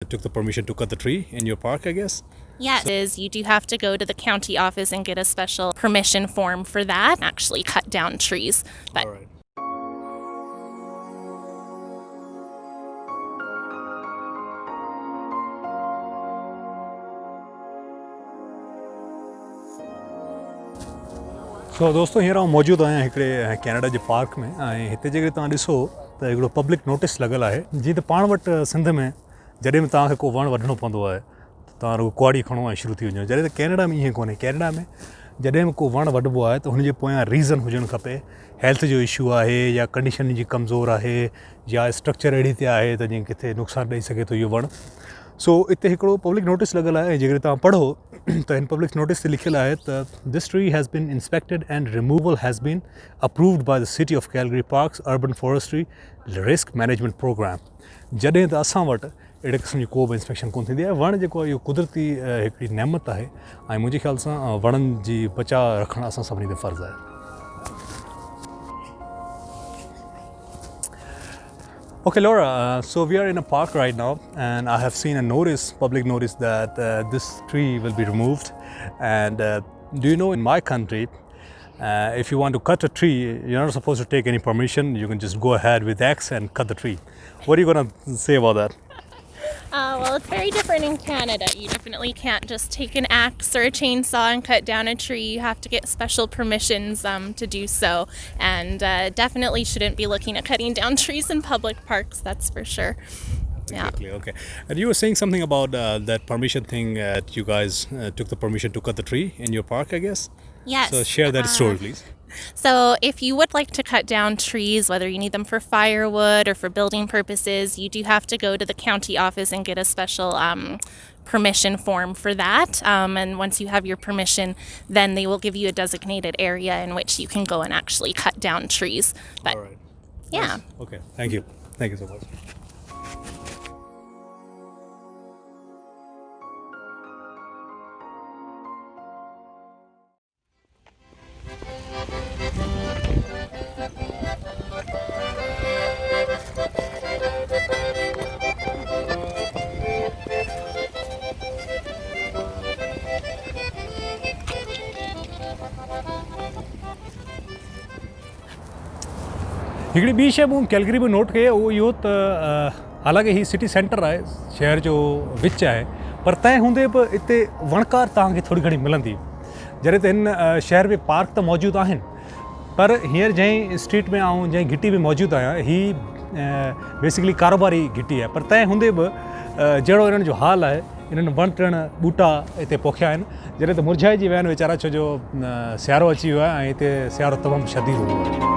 Took the permission to cut the tree in your park, I guess? Yes, is you do have to go to the county office and get a special permission form for that, actually cut down trees. But All right. सो दोस्तों हींअर आउं मौजूदु आहियां हिकिड़े Canada जे park में ऐं हिते जेकॾहिं तव्हां ॾिसो त हिकिड़ो पब्लिक नोटिस लॻल आहे जीअं त पाण वटि सिंध में जॾहिं बि तव्हांखे को वणु वढिणो पवंदो आहे त तव्हां रुॻो कुआड़ी खणो ऐं शुरू थी वञो। जॾहिं त कैनेडा में ईअं कोन्हे। कैनेडा में जॾहिं बि को वणु वढिबो आहे त हुनजे पोयां रीज़न हुजणु खपे। हेल्थ जो इशू आहे या कंडीशन जी कमज़ोर आहे या स्ट्रक्चर अहिड़ी ते आहे त जीअं किथे नुक़सानु ॾेई सघे थो इहो वणु। सो इते हिकिड़ो पब्लिक नोटिस लॻल आहे ऐं जेकॾहिं तव्हां पढ़ो त हिन पब्लिक नोटिस ते लिखियलु आहे त this tree has been inspected and removal has been approved by the city of Calgary parks urban forestry risk management program. जॾहिं त असां वटि अहिड़े क़िस्म जी को बि इंस्पेक्शन कोन थींदी आहे। वणु जेको आहे इहो कुदरती हिकिड़ी नेमत आहे ऐं मुंहिंजे ख़्याल सां वणनि जी बचा रखणु असां सभिनी ते फ़र्ज़ु आहे। Okay, Laura, so we are in a park right now and I have seen a notice, public notice that this tree will be removed. And do you know in my country, if you want to cut a tree, you're not supposed to take any permission. You can just go ahead with axe and cut the tree. What are you going to say about that? well, it's very different in Canada. You definitely can't just take an axe or a chainsaw and cut down a tree. You have to get special permissions to do so. And definitely shouldn't be looking at cutting down trees in public parks, that's for sure. Exactly, yeah. Okay. And you were saying something about that permission thing that you guys took the permission to cut the tree in your park, I guess? Yes. So share that story, please. So if you would like to cut down trees, whether you need them for firewood or for building purposes, you do have to go to the county office and get a special permission form for that. And once you have your permission, then they will give you a designated area in which you can go and actually cut down trees. But All right. yeah. Nice. Okay, thank you. Thank you so much. हिकिड़ी ॿी शइ मूं Calgary में note कई उहो इहो त हालांकि हीउ सिटी सेंटर आहे, शहर जो विच आहे, पर तंहिं हूंदे बि हिते वणकार तव्हांखे थोरी घणी मिलंदी। जॾहिं त हिन शहर में पार्क त मौजूदु आहिनि, पर हींअर जंहिं स्ट्रीट में ऐं जंहिं घिटी में मौजूदु आहियां हीउ बेसिकली कारोबारी घिटी आहे, पर तंहिं हूंदे बि जहिड़ो इन्हनि जो हाल आहे, इन्हनि वण टिण ॿूटा हिते पोखिया आहिनि जॾहिं त मुरझाइजी विया आहिनि वीचारा, छो जो सियारो अची वियो आहे ऐं हिते सियारो तमामु शदीद हूंदो आहे।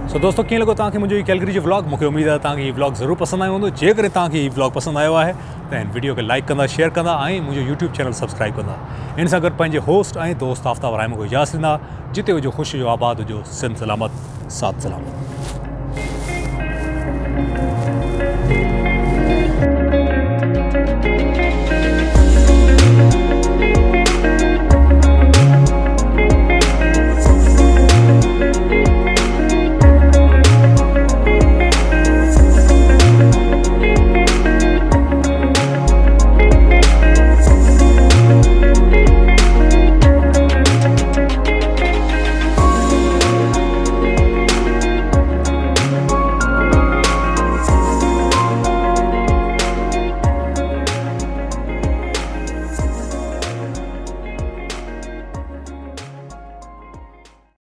सो दोस्तों कीअं लॻो तव्हांखे मुंहिंजो कैलगरी जो व्लॉग? मूंखे उमेद आहे तव्हांखे हीउ व्लॉग ज़रूरु पसंदि आयो हूंदो। जेकॾहिं तव्हांखे हीउ व्लॉग पसंदि आयो आहे त हिन वीडियो खे लाइक कंदा, शेयर कंदा ऐं मुंहिंजो यूट्यूब चैनल सब्सक्राइब कंदा। इन सां गॾु पंहिंजे होस्ट ऐं दोस्त आफ्ताब रायम को इजाज़त ॾींदा। जिते हुजो ख़ुशि हुजो, आबाद हुजो, सिंध सलामत, साथ सलामत।